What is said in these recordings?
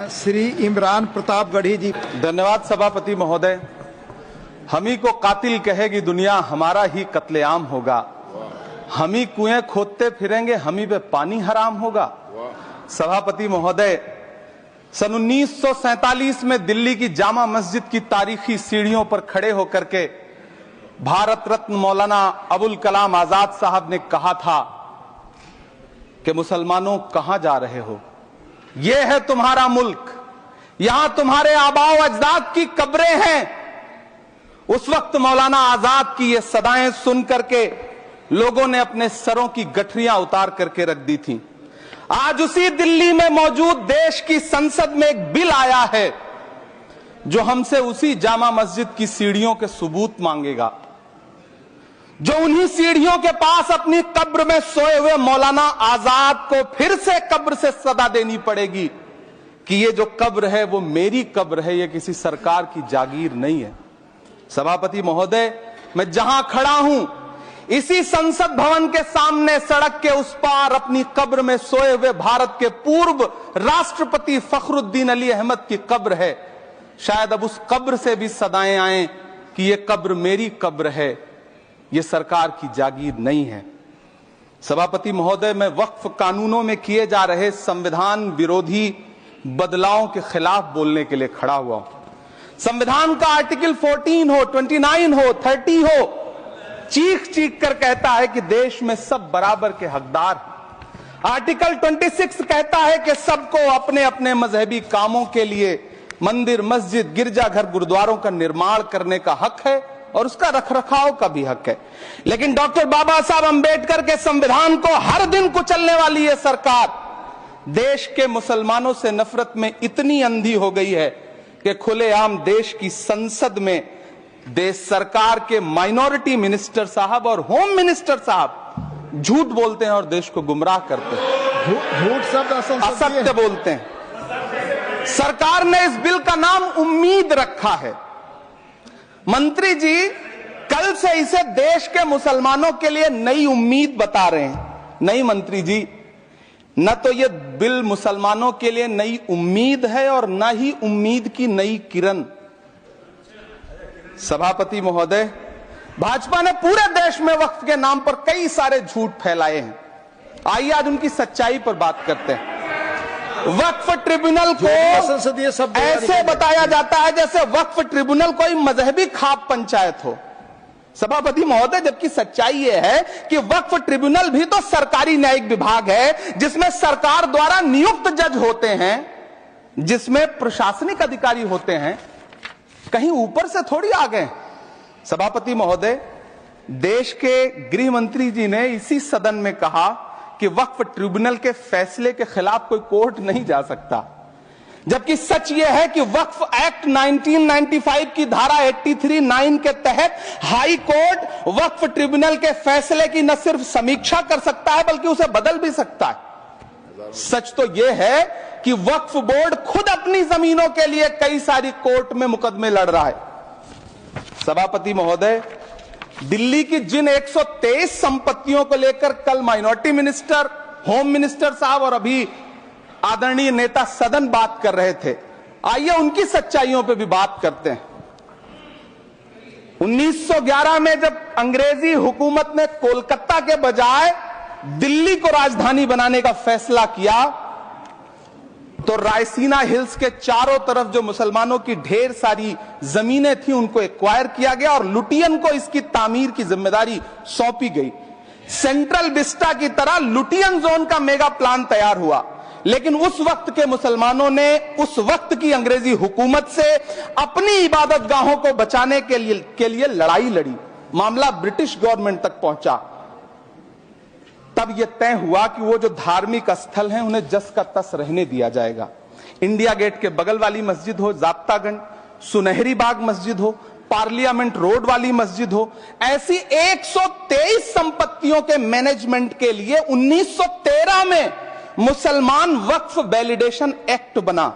श्री इमरान प्रतापगढ़ी जी। धन्यवाद सभापति महोदय। हम ही को कातिल कहेगी दुनिया, हमारा ही कत्लेआम होगा। हम ही कुएं खोदते फिरेंगे, हम ही पे पानी हराम होगा। सभापति महोदय, सन 1947 में दिल्ली की जामा मस्जिद की तारीखी सीढ़ियों पर खड़े होकर के भारत रत्न मौलाना अबुल कलाम आजाद साहब ने कहा था कि मुसलमानों कहां जा रहे हो, यह है तुम्हारा मुल्क, यहां तुम्हारे आबाओ अजदाद की कब्रें हैं। उस वक्त मौलाना आजाद की ये सदाएं सुन करके लोगों ने अपने सरों की गठरियां उतार करके रख दी थी। आज उसी दिल्ली में मौजूद देश की संसद में एक बिल आया है जो हमसे उसी जामा मस्जिद की सीढ़ियों के सबूत मांगेगा, जो उन्हीं सीढ़ियों के पास अपनी कब्र में सोए हुए मौलाना आजाद को फिर से कब्र से सदा देनी पड़ेगी कि ये जो कब्र है वो मेरी कब्र है, ये किसी सरकार की जागीर नहीं है। सभापति महोदय, मैं जहां खड़ा हूं इसी संसद भवन के सामने सड़क के उस पार अपनी कब्र में सोए हुए भारत के पूर्व राष्ट्रपति फखरुद्दीन अली अहमद की कब्र है। शायद अब उस कब्र से भी सदाएं आए कि ये कब्र मेरी कब्र है, ये सरकार की जागीर नहीं है। सभापति महोदय, मैं वक्फ कानूनों में किए जा रहे संविधान विरोधी बदलावों के खिलाफ बोलने के लिए खड़ा हुआ हूं। संविधान का आर्टिकल 14 हो, 29 हो, 30 हो, चीख चीख कर कहता है कि देश में सब बराबर के हकदार हैं। आर्टिकल 26 कहता है कि सबको अपने अपने मजहबी कामों के लिए मंदिर, मस्जिद, गिरजाघर, गुरुद्वारों का निर्माण करने का हक है और उसका रखरखाव का भी हक है। लेकिन डॉक्टर बाबा साहब अंबेडकर के संविधान को हर दिन कुचलने वाली ये सरकार देश के मुसलमानों से नफरत में इतनी अंधी हो गई है कि खुलेआम देश की संसद में देश सरकार के माइनॉरिटी मिनिस्टर साहब और होम मिनिस्टर साहब झूठ बोलते हैं और देश को गुमराह करते हैं, झूठ शब्द असत्य बोलते हैं। सरकार ने इस बिल का नाम उम्मीद रखा है। मंत्री जी कल से इसे देश के मुसलमानों के लिए नई उम्मीद बता रहे हैं। नहीं मंत्री जी, न तो ये बिल मुसलमानों के लिए नई उम्मीद है और न ही उम्मीद की नई किरण। सभापति महोदय, भाजपा ने पूरे देश में वक्फ के नाम पर कई सारे झूठ फैलाए हैं। आइए आज उनकी सच्चाई पर बात करते हैं। वक्फ ट्रिब्यूनल को ऐसे बताया जाता है जैसे वक्फ ट्रिब्यूनल कोई मजहबी खाप पंचायत हो। सभापति महोदय, जबकि सच्चाई यह है कि वक्फ ट्रिब्यूनल भी तो सरकारी न्यायिक विभाग है जिसमें सरकार द्वारा नियुक्त जज होते हैं, जिसमें प्रशासनिक अधिकारी होते हैं, कहीं ऊपर से थोड़ी आ गए। सभापति महोदय, देश के गृह मंत्री जी ने इसी सदन में कहा कि वक्फ ट्रिब्यूनल के फैसले के खिलाफ कोई कोर्ट नहीं जा सकता, जबकि सच यह है कि वक्फ एक्ट 1995 की धारा 83(9) के तहत हाई कोर्ट वक्फ ट्रिब्यूनल के फैसले की न सिर्फ समीक्षा कर सकता है बल्कि उसे बदल भी सकता है। सच तो यह है कि वक्फ बोर्ड खुद अपनी जमीनों के लिए कई सारी कोर्ट में मुकदमे लड़ रहा है। सभापति महोदय, दिल्ली की जिन 123 संपत्तियों को लेकर कल माइनॉरिटी मिनिस्टर, होम मिनिस्टर साहब और अभी आदरणीय नेता सदन बात कर रहे थे, आइए उनकी सच्चाइयों पे भी बात करते हैं। 1911 में जब अंग्रेजी हुकूमत ने कोलकाता के बजाय दिल्ली को राजधानी बनाने का फैसला किया तो रायसीना हिल्स के चारों तरफ जो मुसलमानों की ढेर सारी जमीनें थी उनको एक्वायर किया गया और लुटियन को इसकी तामीर की जिम्मेदारी सौंपी गई। सेंट्रल विस्टा की तरह लुटियन जोन का मेगा प्लान तैयार हुआ, लेकिन उस वक्त के मुसलमानों ने उस वक्त की अंग्रेजी हुकूमत से अपनी इबादत गाहों को बचाने के लिए लड़ाई लड़ी। मामला ब्रिटिश गवर्नमेंट तक पहुंचा। तब यह तय हुआ कि वो जो धार्मिक स्थल हैं उन्हें जस का तस रहने दिया जाएगा। इंडिया गेट के बगल वाली मस्जिद हो, जाप्तागंज, सुनहरी बाग मस्जिद हो, पार्लियामेंट रोड वाली मस्जिद हो, ऐसी 123 संपत्तियों के मैनेजमेंट के लिए 1913 में मुसलमान वक्फ वैलिडेशन एक्ट बना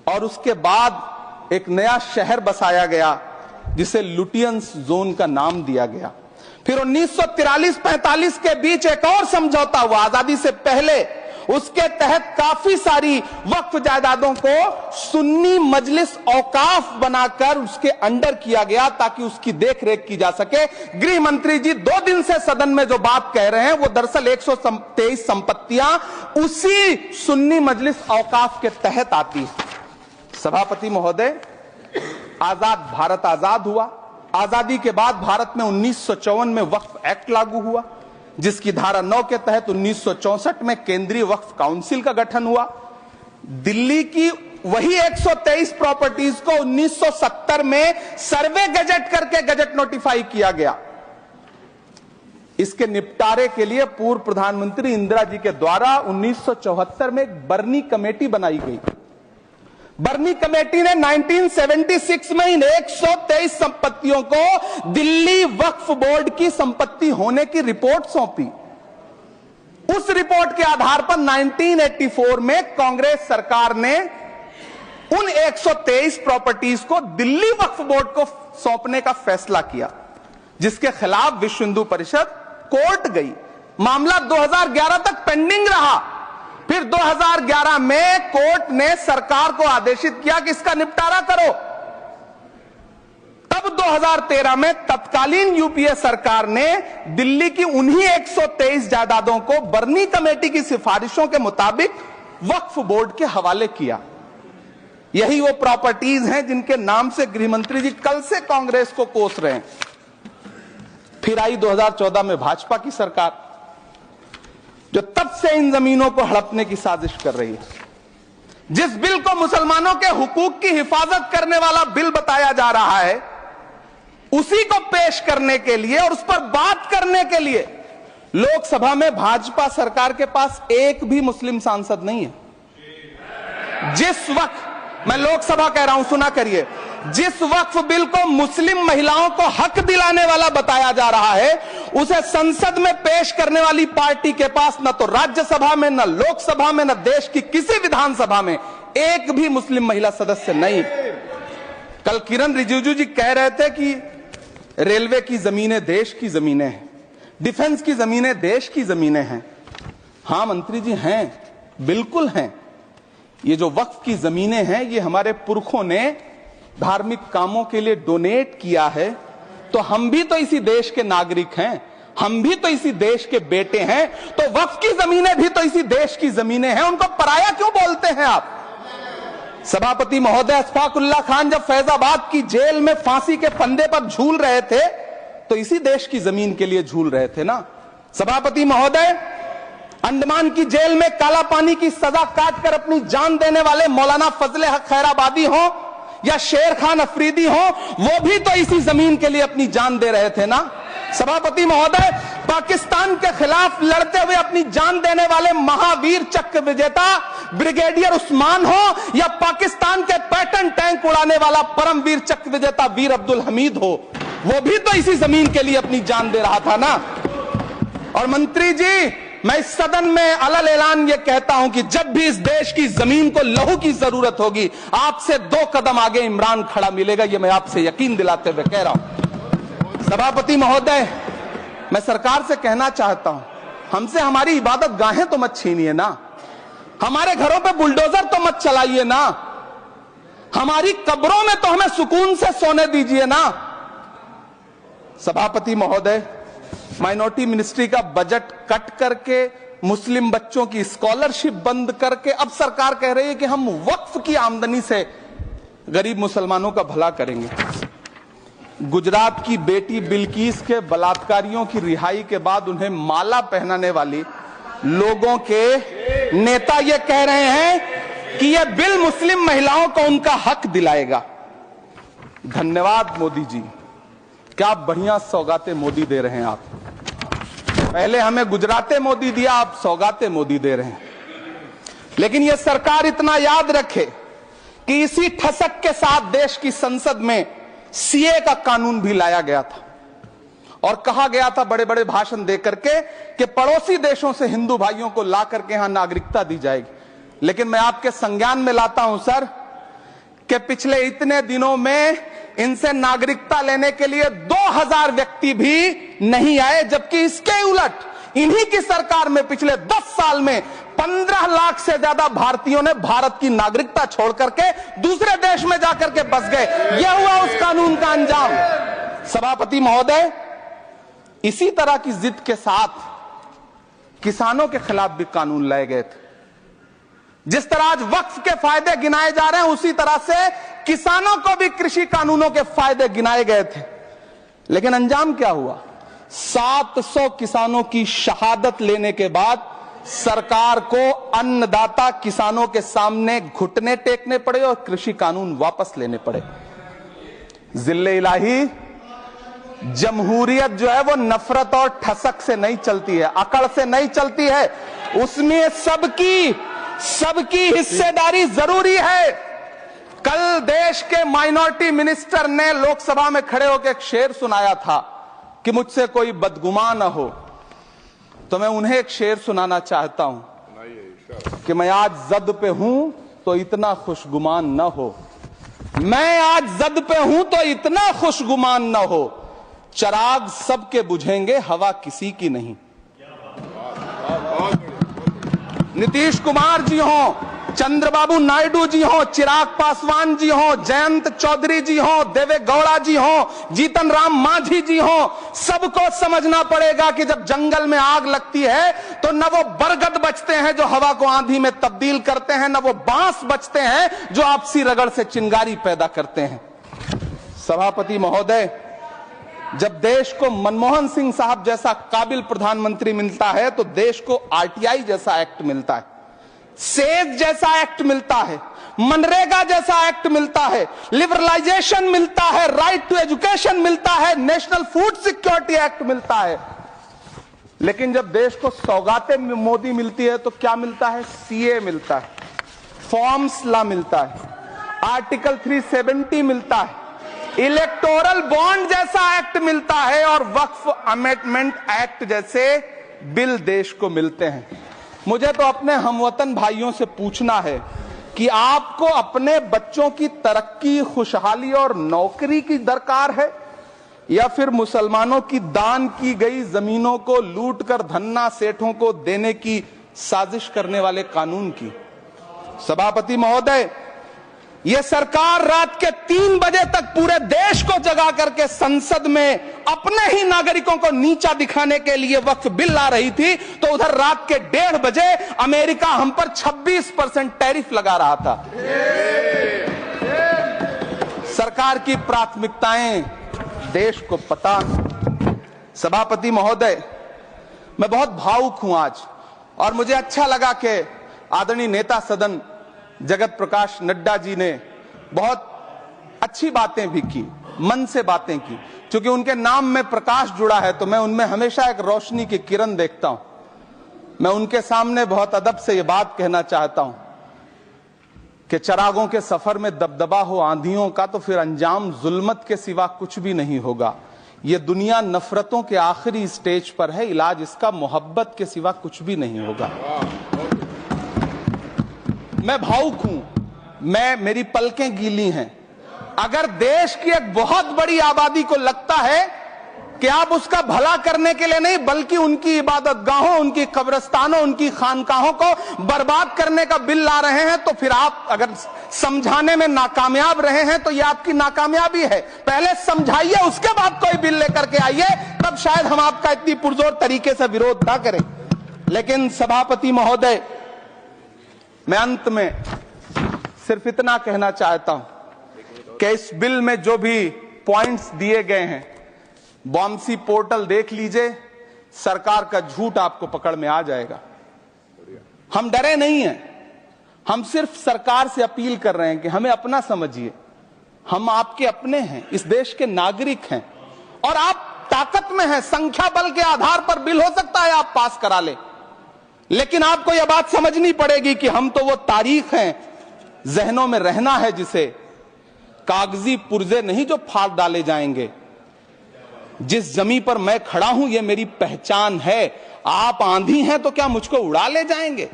और उसके बाद एक नया शहर बसाया गया जिसे लुटियंस जोन का नाम दिया गया। फिर 1943-45 के बीच एक और समझौता हुआ आजादी से पहले उसके तहत काफी सारी वक्फ जायदादों को सुन्नी मजलिस औकाफ बनाकर उसके अंडर किया गया ताकि उसकी देखरेख की जा सके। गृह मंत्री जी 2 दिन से सदन में जो बात कह रहे हैं वो दरअसल 123 संपत्तियां उसी सुन्नी मजलिस औकाफ के तहत आती है। सभापति महोदय, आजाद भारत आजाद हुआ। आजादी के बाद भारत में 1954 में वक्फ एक्ट लागू हुआ, जिसकी धारा 9 के तहत 1964 में केंद्रीय वक्फ काउंसिल का गठन हुआ। दिल्ली की वही 123 प्रॉपर्टीज को 1970 में सर्वे गजट करके गजट नोटिफाई किया गया। इसके निपटारे के लिए पूर्व प्रधानमंत्री इंदिरा जी के द्वारा 1974 में एक बर्नी कमेटी बनाई गई। बर्नी कमेटी ने 1976 में इन 123 संपत्तियों को दिल्ली वक्फ बोर्ड की संपत्ति होने की रिपोर्ट सौंपी। उस रिपोर्ट के आधार पर 1984 में कांग्रेस सरकार ने उन 123 प्रॉपर्टीज को दिल्ली वक्फ बोर्ड को सौंपने का फैसला किया, जिसके खिलाफ विश्व हिंदू परिषद कोर्ट गई। मामला 2011 तक पेंडिंग रहा। फिर 2011 में कोर्ट ने सरकार को आदेशित किया कि इसका निपटारा करो। तब 2013 में तत्कालीन यूपीए सरकार ने दिल्ली की उन्हीं 123 जायदादों को बर्नी कमेटी की सिफारिशों के मुताबिक वक्फ बोर्ड के हवाले किया। यही वो प्रॉपर्टीज हैं जिनके नाम से गृह मंत्री जी कल से कांग्रेस को कोस रहे हैं। फिर आई 2014 में भाजपा की सरकार, जो तब से इन जमीनों को हड़पने की साजिश कर रही है। जिस बिल को मुसलमानों के हुकूक की हिफाजत करने वाला बिल बताया जा रहा है, उसी को पेश करने के लिए और उस पर बात करने के लिए लोकसभा में भाजपा सरकार के पास एक भी मुस्लिम सांसद नहीं है। जिस वक्त, मैं लोकसभा कह रहा हूं, सुना करिए, जिस वक्फ बिल को मुस्लिम महिलाओं को हक दिलाने वाला बताया जा रहा है, उसे संसद में पेश करने वाली पार्टी के पास न तो राज्यसभा में, न लोकसभा में, न देश की किसी विधानसभा में एक भी मुस्लिम महिला सदस्य नहीं। कल किरण रिजिजू जी कह रहे थे कि रेलवे की जमीनें देश की जमीनें हैं, डिफेंस की जमीनें देश की जमीनें हैं। हां मंत्री जी, हैं, बिल्कुल हैं। ये जो वक्फ की जमीनें हैं, ये हमारे पुरखों ने धार्मिक कामों के लिए डोनेट किया है। तो हम भी तो इसी देश के नागरिक हैं, हम भी तो इसी देश के बेटे हैं। तो वक्फ की जमीनें भी तो इसी देश की जमीनें हैं, उनको पराया क्यों बोलते हैं आप? सभापति महोदय, अशफाकुल्लाह खान जब फैजाबाद की जेल में फांसी के फंदे पर झूल रहे थे तो इसी देश की जमीन के लिए झूल रहे थे ना। सभापति महोदय, अंडमान की जेल में काला पानी की सजा काटकर अपनी जान देने वाले मौलाना फजले हक खैराबादी हो या शेर खान अफरीदी हो, वो भी तो इसी जमीन के लिए अपनी जान दे रहे थे ना। सभापति महोदय, पाकिस्तान के खिलाफ लड़ते हुए अपनी जान देने वाले महावीर चक्र विजेता ब्रिगेडियर उस्मान हो या पाकिस्तान के पैटर्न टैंक उड़ाने वाला परमवीर चक्र विजेता वीर अब्दुल हमीद हो, वो भी तो इसी जमीन के लिए अपनी जान दे रहा था ना। और मंत्री जी, मैं इस सदन में अलल ऐलान ये कहता हूं कि जब भी इस देश की जमीन को लहू की जरूरत होगी, आपसे 2 कदम आगे इमरान खड़ा मिलेगा, ये मैं आपसे यकीन दिलाते हुए कह रहा हूं। सभापति महोदय, मैं सरकार से कहना चाहता हूं, हमसे हमारी इबादत गाहें तो मत छीनिए ना, हमारे घरों पे बुलडोजर तो मत चलाइए ना, हमारी कब्रों में तो हमें सुकून से सोने दीजिए ना। सभापति महोदय, माइनॉरिटी मिनिस्ट्री का बजट कट करके, मुस्लिम बच्चों की स्कॉलरशिप बंद करके अब सरकार कह रही है कि हम वक्फ की आमदनी से गरीब मुसलमानों का भला करेंगे। गुजरात की बेटी बिल्किस के बलात्कारियों की रिहाई के बाद उन्हें माला पहनाने वाली लोगों के नेता ये कह रहे हैं कि यह बिल मुस्लिम महिलाओं को उनका हक दिलाएगा। धन्यवाद मोदी जी, क्या बढ़िया सौगातें मोदी दे रहे हैं आप। पहले हमें गुजराते मोदी दिया, आप सौगाते मोदी दे रहे हैं। लेकिन यह सरकार इतना याद रखे कि इसी ठसक के साथ देश की संसद में सीए का कानून भी लाया गया था और कहा गया था बड़े बड़े भाषण देकर के कि पड़ोसी देशों से हिंदू भाइयों को ला करके यहां नागरिकता दी जाएगी। लेकिन मैं आपके संज्ञान में लाता हूं सर कि पिछले इतने दिनों में इनसे नागरिकता लेने के लिए 2000 व्यक्ति भी नहीं आए, जबकि इसके उलट इन्हीं की सरकार में पिछले 10 साल में 15 लाख से ज्यादा भारतीयों ने भारत की नागरिकता छोड़ करके दूसरे देश में जाकर के बस गए। यह हुआ उस कानून का अंजाम। सभापति महोदय, इसी तरह की जिद के साथ किसानों के खिलाफ भी कानून लाए गए थे। जिस तरह आज वक्फ के फायदे गिनाए जा रहे हैं, उसी तरह से किसानों को भी कृषि कानूनों के फायदे गिनाए गए थे। लेकिन अंजाम क्या हुआ? 700 किसानों की शहादत लेने के बाद सरकार को अन्नदाता किसानों के सामने घुटने टेकने पड़े और कृषि कानून वापस लेने पड़े। जिल्ले इलाही, जमहूरियत जो है वो नफरत और ठसक से नहीं चलती है, अकड़ से नहीं चलती है। उसमें सबकी हिस्सेदारी जरूरी है। कल देश के माइनॉरिटी मिनिस्टर ने लोकसभा में खड़े होकर एक शेर सुनाया था कि मुझसे कोई बदगुमान न हो, तो मैं उन्हें एक शेर सुनाना चाहता हूं कि मैं आज जद पे हूं तो इतना खुशगुमान न हो, मैं आज जद पे हूं तो इतना खुशगुमान न हो, चराग सबके बुझेंगे हवा किसी की नहीं। नीतीश कुमार जी हो, चंद्रबाबू नायडू जी हो, चिराग पासवान जी हो, जयंत चौधरी जी हो, देवे गौड़ा जी हो, जीतन राम मांझी जी हो, सबको समझना पड़ेगा कि जब जंगल में आग लगती है तो न वो बरगद बचते हैं जो हवा को आंधी में तब्दील करते हैं, न वो बांस बचते हैं जो आपसी रगड़ से चिंगारी पैदा करते हैं। सभापति महोदय, जब देश को मनमोहन सिंह साहब जैसा काबिल प्रधानमंत्री मिलता है तो देश को आरटीआई जैसा एक्ट मिलता है, सेज जैसा एक्ट मिलता है, मनरेगा जैसा एक्ट मिलता है, लिबरलाइजेशन मिलता है, राइट टू एजुकेशन मिलता है, नेशनल फूड सिक्योरिटी एक्ट मिलता है। लेकिन जब देश को सौगातें मोदी मिलती है तो क्या मिलता है? सीए मिलता है, फॉर्म्स लॉ मिलता है, आर्टिकल 370 मिलता है, इलेक्टोरल बॉन्ड जैसा एक्ट मिलता है और वक्फ अमेंडमेंट एक्ट जैसे बिल देश को मिलते हैं। मुझे तो अपने हमवतन भाइयों से पूछना है कि आपको अपने बच्चों की तरक्की, खुशहाली और नौकरी की दरकार है या फिर मुसलमानों की दान की गई जमीनों को लूट कर धन्ना सेठों को देने की साजिश करने वाले कानून की? सभापति महोदय, यह सरकार रात के 3 बजे तक पूरे देश को जगा करके संसद में अपने ही नागरिकों को नीचा दिखाने के लिए वक्फ बिल ला रही थी, तो उधर रात के 1:30 बजे अमेरिका हम पर 26% टैरिफ लगा रहा था। सरकार की प्राथमिकताएं देश को पता। सभापति महोदय, मैं बहुत भावुक हूं आज, और मुझे अच्छा लगा कि आदरणीय नेता सदन जगत प्रकाश नड्डा जी ने बहुत अच्छी बातें भी की, मन से बातें की। क्योंकि उनके नाम में प्रकाश जुड़ा है तो मैं उनमें हमेशा एक रोशनी की किरण देखता हूं। मैं उनके सामने बहुत अदब से यह बात कहना चाहता हूं कि चिरागों के सफर में दबदबा हो आंधियों का तो फिर अंजाम जुल्मत के सिवा कुछ भी नहीं होगा। यह दुनिया नफरतों के आखिरी स्टेज पर है, इलाज इसका मोहब्बत के सिवा कुछ भी नहीं होगा। मैं भावुक हूं, मेरी पलकें गीली हैं। अगर देश की एक बहुत बड़ी आबादी को लगता है कि आप उसका भला करने के लिए नहीं बल्कि उनकी इबादतगाहों, उनकी कब्रिस्तानों, उनकी खानकाहों को बर्बाद करने का बिल ला रहे हैं, तो फिर आप अगर समझाने में नाकामयाब रहे हैं तो यह आपकी नाकामयाबी है। पहले समझाइए, उसके बाद कोई बिल लेकर के आइए, तब शायद हम आपका इतनी पुरजोर तरीके से विरोध ना करें। लेकिन सभापति महोदय, मैं अंत में सिर्फ इतना कहना चाहता हूं कि इस बिल में जो भी पॉइंट्स दिए गए हैं, बॉम्सी पोर्टल देख लीजिए, सरकार का झूठ आपको पकड़ में आ जाएगा। हम डरे नहीं हैं, हम सिर्फ सरकार से अपील कर रहे हैं कि हमें अपना समझिए। हम आपके अपने हैं, इस देश के नागरिक हैं और आप ताकत में हैं। संख्या बल के आधार पर बिल हो सकता है आप पास करा ले, लेकिन आपको यह बात समझनी पड़ेगी कि हम तो वो तारीख हैं, जहनों में रहना है जिसे, कागजी पुर्जे नहीं जो फाड़ डाले जाएंगे। जिस जमी पर मैं खड़ा हूं यह मेरी पहचान है। आप आंधी हैं तो क्या मुझको उड़ा ले जाएंगे?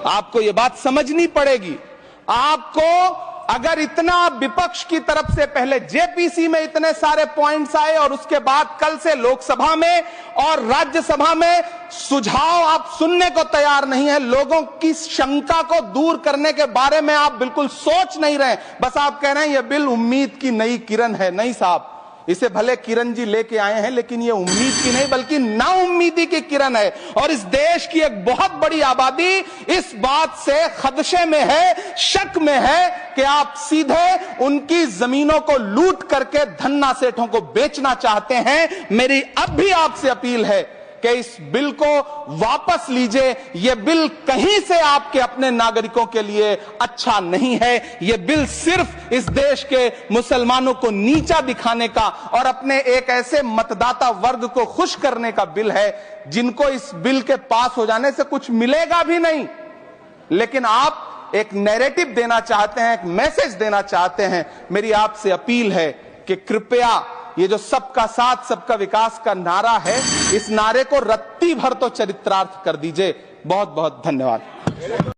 आपको यह बात समझनी पड़ेगी। आपको अगर इतना विपक्ष की तरफ से पहले जेपीसी में इतने सारे पॉइंट्स आए और उसके बाद कल से लोकसभा में और राज्यसभा में सुझाव आप सुनने को तैयार नहीं है, लोगों की शंका को दूर करने के बारे में आप बिल्कुल सोच नहीं रहे, बस आप कह रहे हैं यह बिल उम्मीद की नई किरण है। नहीं साहब, इसे भले किरण जी लेके आए हैं, लेकिन ये उम्मीद की नहीं बल्कि नाउम्मीदी की किरण है। और इस देश की एक बहुत बड़ी आबादी इस बात से खदशे में है, शक में है कि आप सीधे उनकी जमीनों को लूट करके धन्ना सेठों को बेचना चाहते हैं। मेरी अब भी आपसे अपील है कि इस बिल को वापस लीजिए। यह बिल कहीं से आपके अपने नागरिकों के लिए अच्छा नहीं है। यह बिल सिर्फ इस देश के मुसलमानों को नीचा दिखाने का और अपने एक ऐसे मतदाता वर्ग को खुश करने का बिल है जिनको इस बिल के पास हो जाने से कुछ मिलेगा भी नहीं। लेकिन आप एक नैरेटिव देना चाहते हैं, एक मैसेज देना चाहते हैं। मेरी आपसे अपील है कि कृपया ये जो सबका साथ सबका विकास का नारा है, इस नारे को रत्ती भर तो चरित्रार्थ कर दीजिए। बहुत बहुत धन्यवाद।